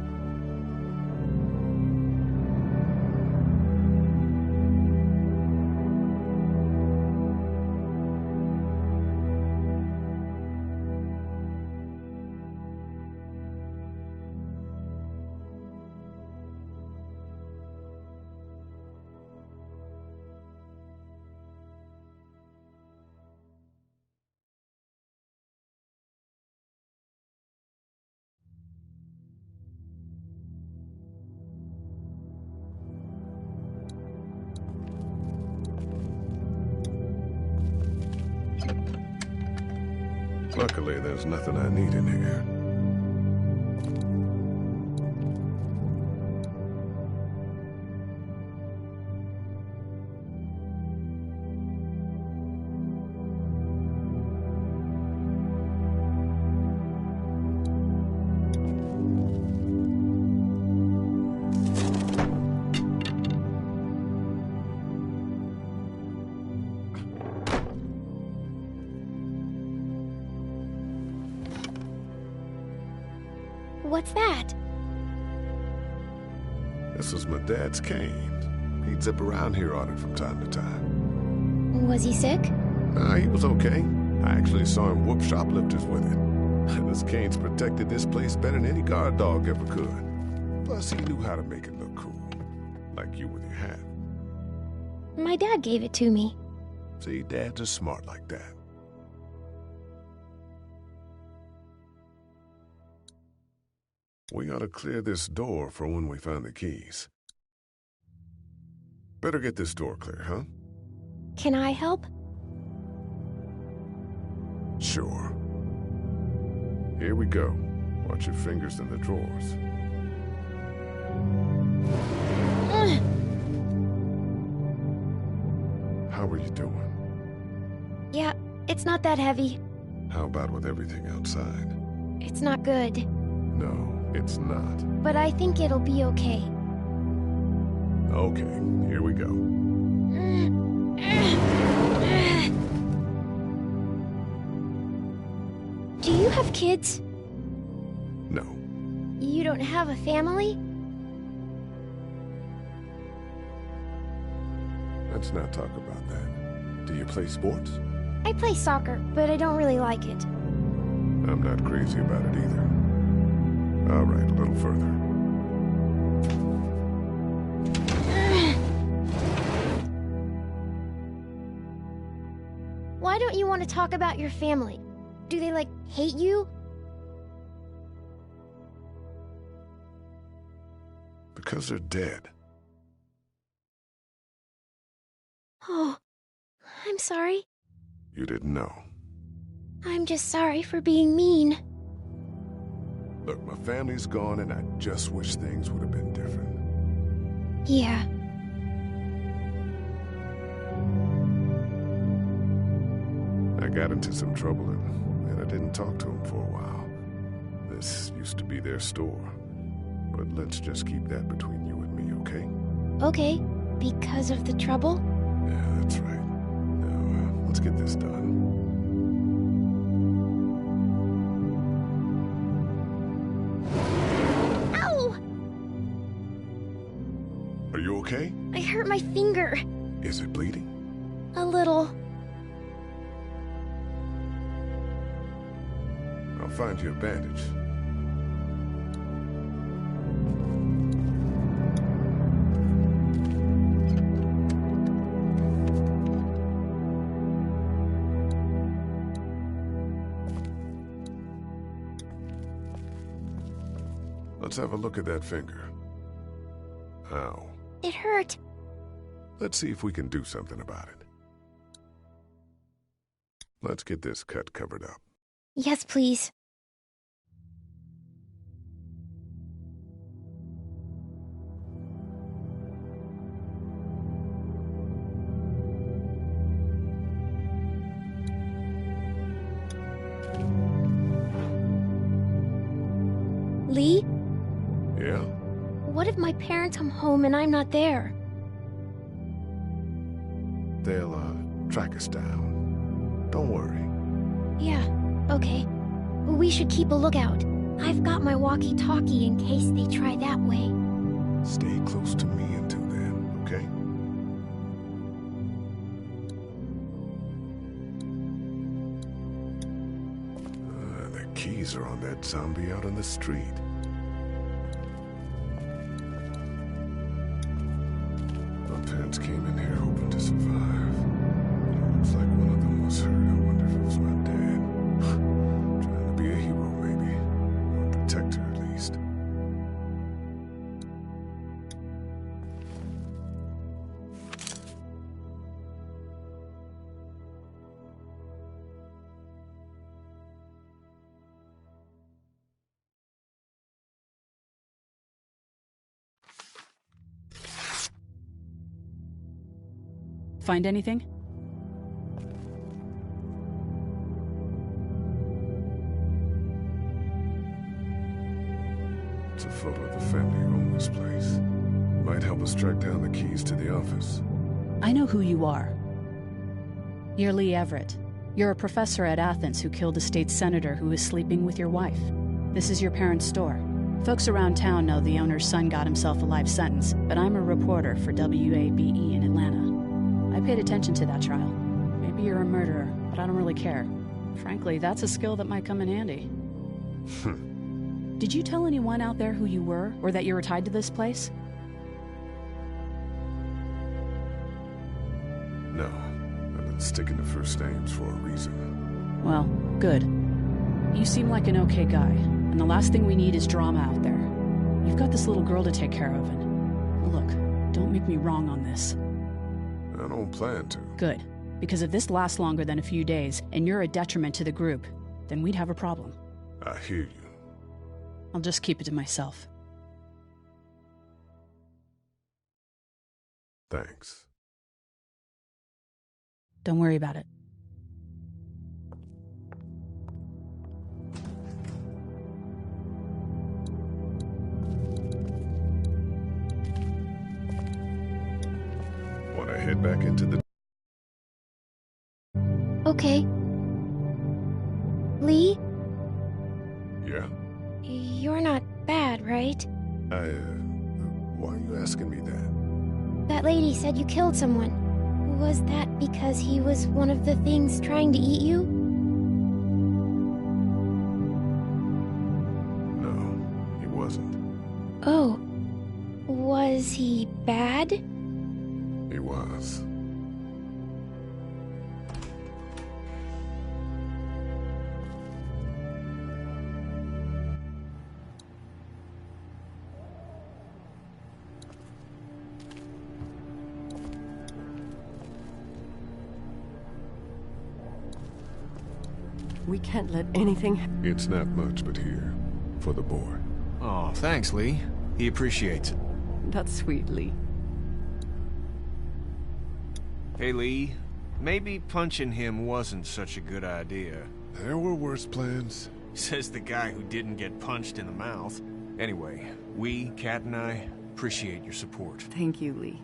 S2: Luckily, there's nothing I need in here.
S7: What's that?
S2: This was my dad's cane. He'd zip around here on it from time to time.
S7: Was he sick?
S2: Nah, he was okay. I actually saw him whoop shoplifters with it. This cane's protected this place better than any guard dog ever could. Plus, he knew how to make it look cool. Like you with your hat.
S7: My dad gave it to me.
S2: See, dads are smart like that. We ought to clear this door for when we find the keys. Better get this door clear, huh?
S7: Can I help?
S2: Sure. Here we go. Watch your fingers in the drawers. How are you doing?
S7: Yeah, it's not that heavy.
S2: How about with everything outside?
S7: It's not good.
S2: No, it's not.
S7: But I think it'll be okay.
S2: Okay, here we go.
S7: Do you have kids?
S2: No.
S7: You don't have a family?
S2: Let's not talk about that. Do you play sports?
S7: I play soccer, but I don't really like it.
S2: I'm not crazy about it either. All right, a little further.
S7: Why don't you want to talk about your family? Do they, like, hate you?
S2: Because they're dead.
S7: Oh, I'm sorry.
S2: You didn't know.
S7: I'm just sorry for being mean.
S2: Look, my family's gone and I just wish things would have been different.
S7: Yeah.
S2: I got into some trouble and I didn't talk to them for a while. This used to be their store. But let's just keep that between you and me, okay?
S7: Okay, because of the trouble?
S2: Yeah, that's right. Now, let's get this done.
S7: Ow!
S2: Are you okay?
S7: I hurt my finger.
S2: Is it bleeding?
S7: A little.
S2: I'll find you a bandage. Let's have a look at that finger. Ow.
S7: It hurt.
S2: Let's see if we can do something about it. Let's get this cut covered up.
S7: Yes, please. Lee?
S2: Yeah?
S7: What if my parents come home and I'm not there?
S2: They'll, track us down. Don't worry.
S7: Yeah, okay. We should keep a lookout. I've got my walkie-talkie in case they try that way.
S2: Stay close to me until then, okay? The keys are on that zombie out on the street. My parents came in here hoping to survive. Looks like one of them was hurt. I wonder if it was my dad. Trying to be a hero, maybe. Or a protector, at least.
S21: Find anything?
S2: It's a photo of the family who own this place. Might help us track down the keys to the office.
S21: I know who you are. You're Lee Everett. You're a professor at Athens who killed a state senator who was sleeping with your wife. This is your parents' store. Folks around town know the owner's son got himself a life sentence, but I'm a reporter for WABE in Atlanta. I paid attention to that trial. Maybe you're a murderer, but I don't really care. Frankly, that's a skill that might come in handy. Did you tell anyone out there who you were, or that you were tied to this place?
S2: No. I've been sticking to first names for a reason.
S21: Well, good. You seem like an okay guy. And the last thing we need is drama out there. You've got this little girl to take care of, and look, don't make me wrong on this.
S2: I don't plan to.
S21: Good. Because if this lasts longer than a few days, and you're a detriment to the group, then we'd have a problem.
S2: I hear you.
S21: I'll just keep it to myself.
S2: Thanks.
S21: Don't worry about it.
S2: Want to head back into the...
S7: Okay. Lee?
S2: Yeah?
S7: You're not bad, right?
S2: Why are you asking me that?
S7: That lady said you killed someone. Was that because he was one of the things trying to eat you?
S2: No, he wasn't.
S7: Oh. Was he bad?
S2: He was.
S11: We can't let anything...
S2: It's not much, but here, for the boy.
S12: Oh, thanks, Lee. He appreciates it.
S11: That's sweet, Lee.
S12: Hey, Lee. Maybe punching him wasn't such a good idea.
S2: There were worse plans.
S12: Says the guy who didn't get punched in the mouth. Anyway, we, Kat and I, appreciate your support.
S11: Thank you, Lee.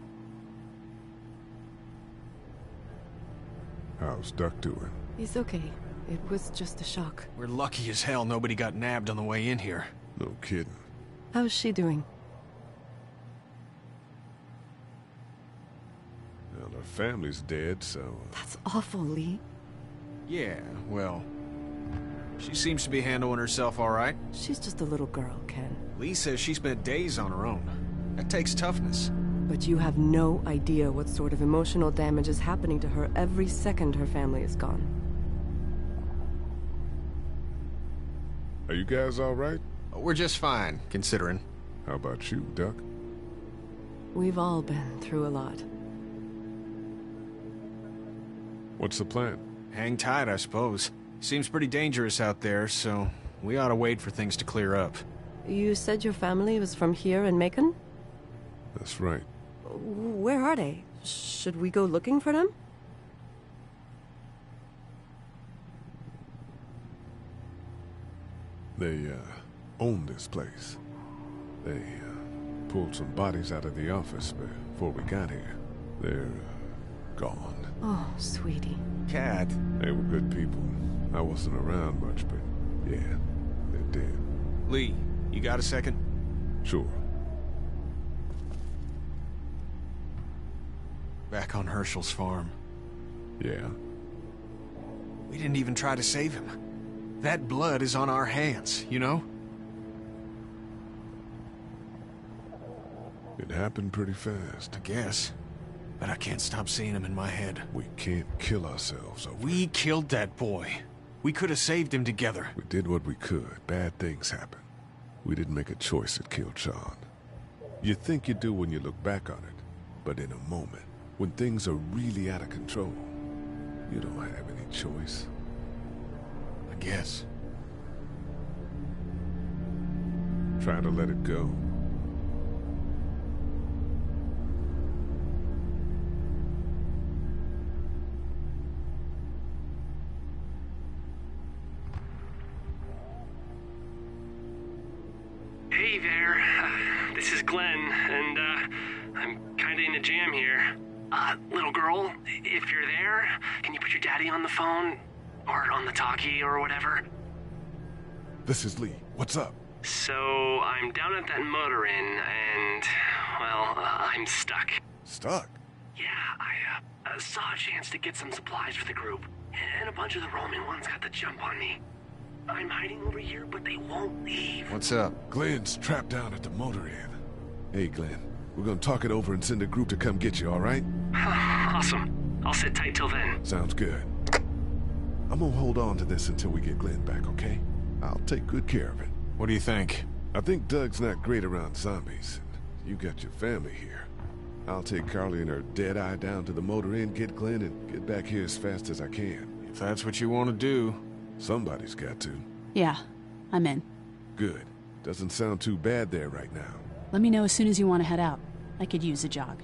S2: How's Duck doing?
S11: He's okay. It was just a shock.
S12: We're lucky as hell nobody got nabbed on the way in here.
S2: No kidding.
S11: How's she doing?
S2: Well, her family's dead, so...
S11: That's awful, Lee.
S12: Yeah, well... She seems to be handling herself all right.
S11: She's just a little girl, Ken.
S12: Lee says she spent days on her own. That takes toughness.
S11: But you have no idea what sort of emotional damage is happening to her every second her family is gone.
S2: Are you guys all right?
S12: We're just fine, considering.
S2: How about you, Duck?
S11: We've all been through a lot.
S2: What's the plan?
S12: Hang tight, I suppose. Seems pretty dangerous out there, so we ought to wait for things to clear up.
S11: You said your family was from here in Macon?
S2: That's right.
S11: Where are they? Should we go looking for them?
S2: They, own this place. They, pulled some bodies out of the office before we got here. They're, gone.
S11: Oh, sweetie.
S12: Kat.
S2: They were good people. I wasn't around much, but yeah, they're dead.
S12: Lee, you got a second?
S2: Sure.
S12: Back on Herschel's farm.
S2: Yeah?
S12: We didn't even try to save him. That blood is on our hands, you know?
S2: It happened pretty fast.
S12: I guess. But I can't stop seeing him in my head.
S2: We can't kill ourselves over
S12: We killed that boy. We could have saved him together.
S2: We did what we could. Bad things happen. We didn't make a choice that killed Sean. You think you do when you look back on it. But in a moment, when things are really out of control, you don't have any choice.
S12: I guess.
S2: Try to let it go.
S19: Hey there, this is Glenn, and I'm kinda in a jam here. Little girl, if you're there, can you put your daddy on the phone? Or on the talkie or whatever?
S2: This is Lee. What's up?
S19: So, I'm down at that motor inn, and, well, I'm stuck.
S2: Stuck?
S19: Yeah, I saw a chance to get some supplies for the group, and a bunch of the Roman ones got the jump on me. I'm hiding over here, but they won't leave.
S12: What's up?
S2: Glenn's trapped down at the motor inn. Hey, Glenn. We're gonna talk it over and send a group to come get you, all right?
S19: Awesome. I'll sit tight till then.
S2: Sounds good. I'm gonna hold on to this until we get Glenn back, okay? I'll take good care of it.
S12: What do you think?
S2: I think Doug's not great around zombies. You got your family here. I'll take Carly and her dead eye down to the motor inn, get Glenn, and get back here as fast as I can.
S12: If that's what you want to do.
S2: Somebody's got to.
S21: Yeah, I'm in.
S2: Good. Doesn't sound too bad there right now.
S21: Let me know as soon as you want to head out. I could use a jog.